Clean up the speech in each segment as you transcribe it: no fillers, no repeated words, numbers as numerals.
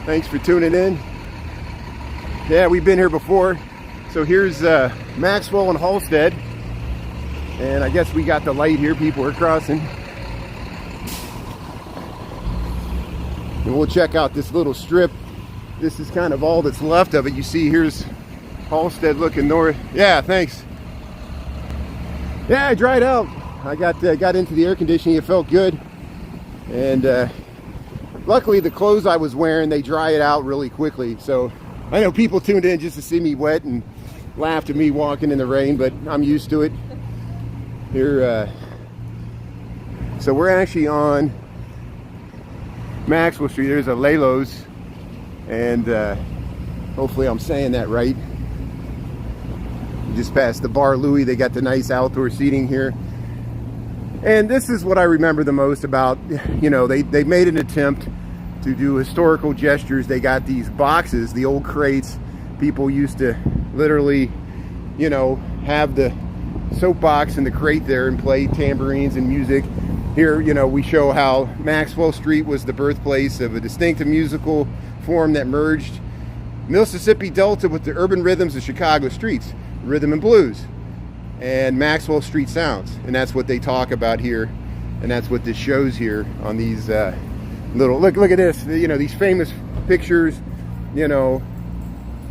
Thanks for tuning in. Yeah, we've been here before. So here's Maxwell and Halsted. And I guess we got the light here. People are crossing. And we'll check out this little strip. This is kind of all that's left of it. You see, here's Halsted looking north. Yeah, thanks. Yeah, I dried out. I got into the air conditioning. It felt good. And luckily, the clothes I was wearing, they dry it out really quickly. So I know people tuned in just to see me wet and laughed at me walking in the rain, but I'm used to it. Here, so we're actually on Maxwell Street. There's a Lalo's, and hopefully I'm saying that right. Just past the Bar Louie. They got the nice outdoor seating here. And this is what I remember the most about, you know, they made an attempt to do historical gestures. They got these boxes, the old crates. People used to literally, you know, have the soapbox in the crate there and play tambourines and music. Here, you know, we show how Maxwell Street was the birthplace of a distinctive musical form that merged Mississippi Delta with the urban rhythms of Chicago streets, rhythm and blues, and Maxwell Street sounds. And that's what they talk about here, and that's what this shows here on these little, look at this, you know, these famous pictures, you know,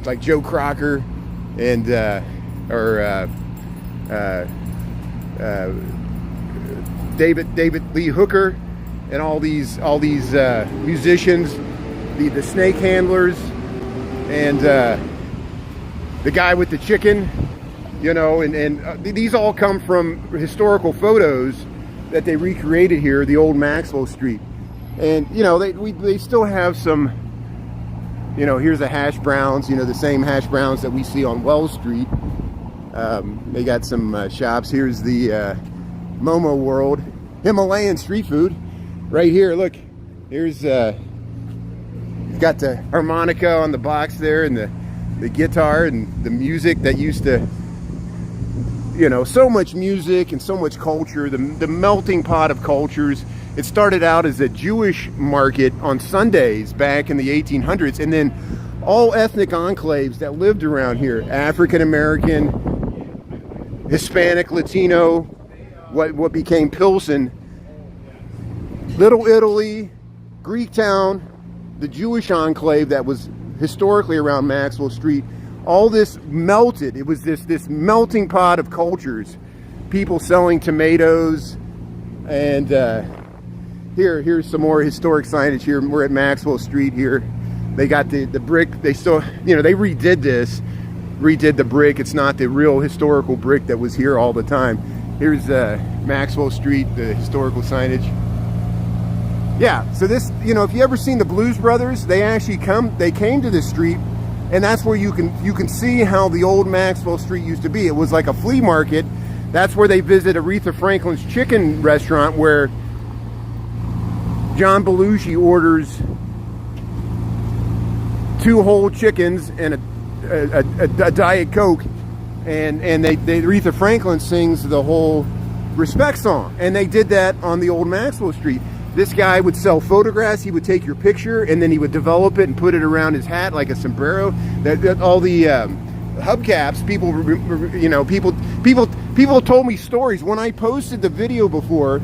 like Joe Crocker and David Lee Hooker and all these musicians, the snake handlers, and the guy with the chicken, you know, and these all come from historical photos that they recreated here, the old Maxwell Street. And you know, they still have some, you know, here's the hash browns, you know, the same hash browns that we see on Wells Street. They got some shops. Here's the Momo World, Himalayan street food right here. Look, here's got the harmonica on the box there, and the guitar and the music that used to, you know, so much music and so much culture, the melting pot of cultures. It started out as a Jewish market on Sundays back in the 1800s, and then all ethnic enclaves that lived around here, African American, Hispanic, Latino, what became Pilsen, Little Italy, Greektown, the Jewish enclave that was historically around Maxwell Street, all this melted. It was this melting pot of cultures. People selling tomatoes, and here's some more historic signage here. We're at Maxwell Street here. They got the brick. They still, you know, they redid the brick. It's not the real historical brick that was here all the time. Here's Maxwell Street, the historical signage. Yeah, so this, you know, if you ever seen the Blues Brothers, they came to this street, and that's where you can see how the old Maxwell Street used to be. It was like a flea market. That's where they visit Aretha Franklin's chicken restaurant, where John Belushi orders 2 whole chickens and a Diet Coke, and Aretha Franklin sings the whole respect song, and they did that on the old Maxwell Street. This guy would sell photographs. He would take your picture, and then he would develop it and put it around his hat like a sombrero. That all the hubcaps, people, you know, people told me stories when I posted the video before.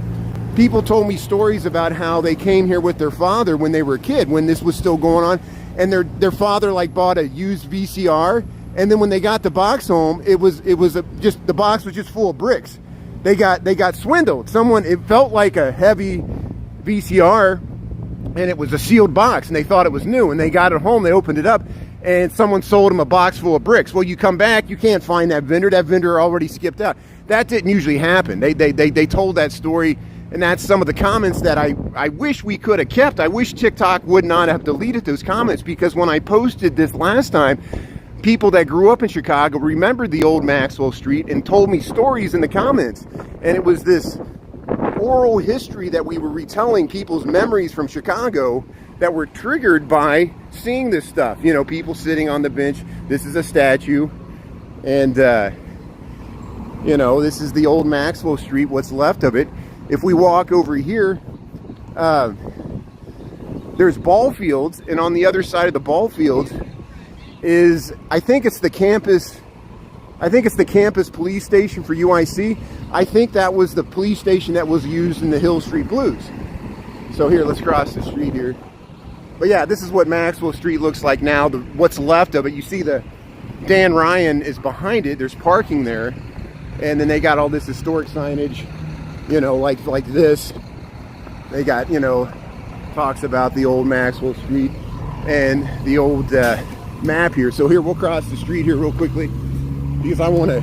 People told me stories about how they came here with their father when they were a kid, when this was still going on, and their father like bought a used VCR, and then when they got the box home, it was just the box was just full of bricks. They got swindled. It felt like a heavy VCR, and it was a sealed box, and they thought it was new, and they got it home, they opened it up, and someone sold them a box full of bricks. Well, you come back, you can't find that vendor already skipped out. That didn't usually happen. They told that story. And that's some of the comments that I wish we could have kept. I wish TikTok would not have deleted those comments, because when I posted this last time, people that grew up in Chicago remembered the old Maxwell Street and told me stories in the comments. And it was this oral history that we were retelling, people's memories from Chicago that were triggered by seeing this stuff. You know, people sitting on the bench. This is a statue. And, you know, this is the old Maxwell Street, what's left of it. If we walk over here, there's ball fields, and on the other side of the ball fields is, I think it's the campus police station for UIC. I think that was the police station that was used in the Hill Street Blues. So here, let's cross the street here. But yeah, this is what Maxwell Street looks like now. What's left of it, you see the Dan Ryan is behind it. There's parking there. And then they got all this historic signage, you know, like this. They got, you know, talks about the old Maxwell Street and the old map here. So here, we'll cross the street here real quickly because I want to